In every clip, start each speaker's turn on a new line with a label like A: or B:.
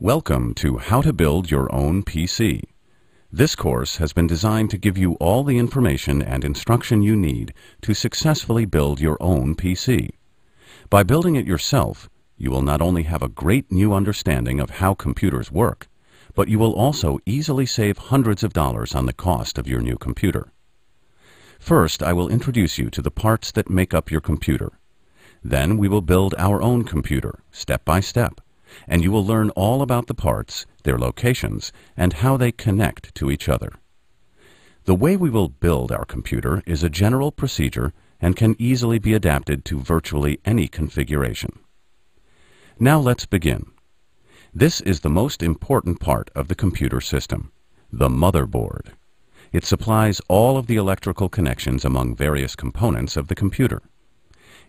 A: Welcome to How to Build Your Own PC. This course has been designed to give you all the information and instruction you need to successfully build your own PC. By building it yourself, you will not only have a great new understanding of how computers work, but you will also easily save hundreds of dollars on the cost of your new computer. First, I will introduce you to the parts that make up your computer. Then we will build our own computer, step by step, and you will learn all about the parts, their locations, and how they connect to each other. The way we will build our computer is a general procedure and can easily be adapted to virtually any configuration. Now let's begin. This is the most important part of the computer system, the motherboard. It supplies all of the electrical connections among various components of the computer.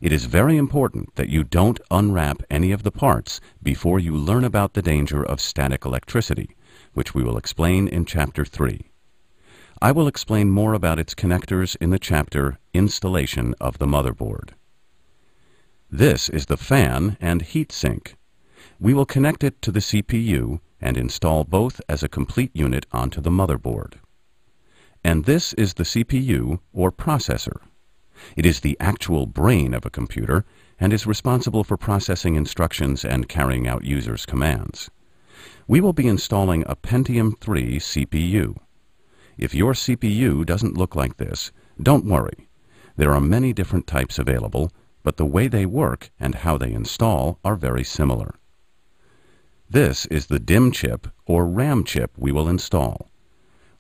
A: It is very important that you don't unwrap any of the parts before you learn about the danger of static electricity, which we will explain in Chapter 3. I will explain more about its connectors in the chapter Installation of the Motherboard. This is the fan and heat sink. We will connect it to the CPU and install both as a complete unit onto the motherboard. And this is the CPU, or processor. It is the actual brain of a computer and is responsible for processing instructions and carrying out users' commands. We will be installing a Pentium 3 CPU. If your CPU doesn't look like this, don't worry. There are many different types available, but the way they work and how they install are very similar. This is the DIMM chip, or RAM chip, we will install.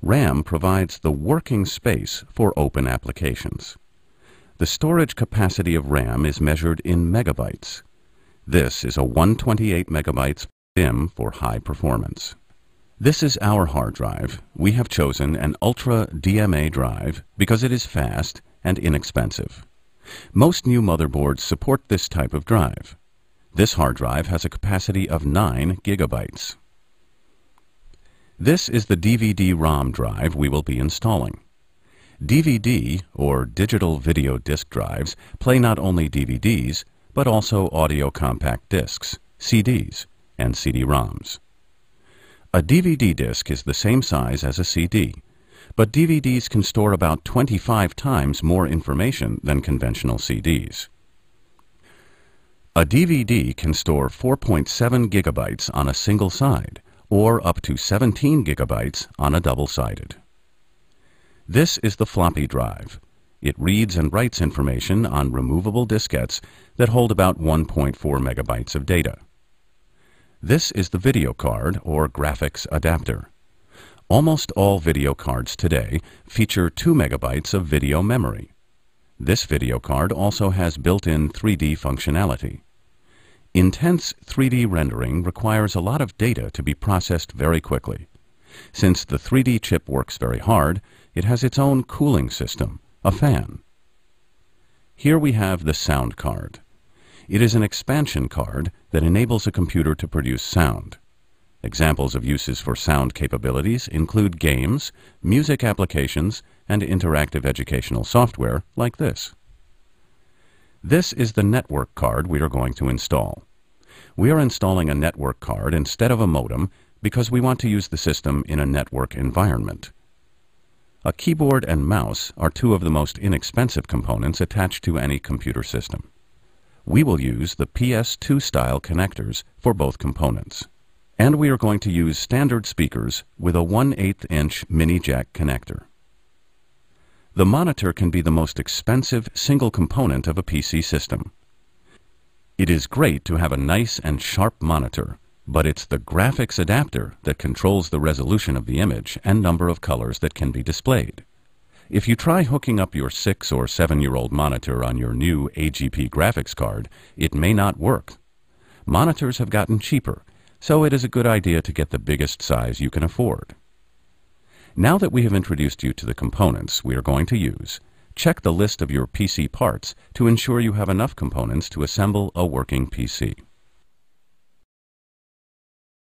A: RAM provides the working space for open applications. The storage capacity of RAM is measured in megabytes. This is a 128 megabytes DIMM for high performance. This is our hard drive. We have chosen an Ultra DMA drive because it is fast and inexpensive. Most new motherboards support this type of drive. This hard drive has a capacity of 9 gigabytes. This is the DVD-ROM drive we will be installing. DVD, or digital video disc drives, play not only DVDs, but also audio compact discs, CDs, and CD-ROMs. A DVD disc is the same size as a CD, but DVDs can store about 25 times more information than conventional CDs. A DVD can store 4.7 gigabytes on a single side, or up to 17 gigabytes on a double-sided. This is the floppy drive. It reads and writes information on removable diskettes that hold about 1.4 megabytes of data. This is the video card, or graphics adapter. Almost all video cards today feature 2 megabytes of video memory. This video card also has built-in 3D functionality. Intense 3D rendering requires a lot of data to be processed very quickly. Since the 3D chip works very hard, it has its own cooling system, a fan. Here we have the sound card. It is an expansion card that enables a computer to produce sound. Examples of uses for sound capabilities include games, music applications, and interactive educational software like this. This is the network card we are going to install. We are installing a network card instead of a modem because we want to use the system in a network environment. A keyboard and mouse are two of the most inexpensive components attached to any computer system. We will use the PS2 style connectors for both components. And we are going to use standard speakers with a 1/8 inch mini jack connector. The monitor can be the most expensive single component of a PC system. It is great to have a nice and sharp monitor, but it's the graphics adapter that controls the resolution of the image and number of colors that can be displayed. If you try hooking up your 6 or 7-year-old monitor on your new AGP graphics card, it may not work. Monitors have gotten cheaper, so it is a good idea to get the biggest size you can afford. Now that we have introduced you to the components we are going to use, check the list of your PC parts to ensure you have enough components to assemble a working PC.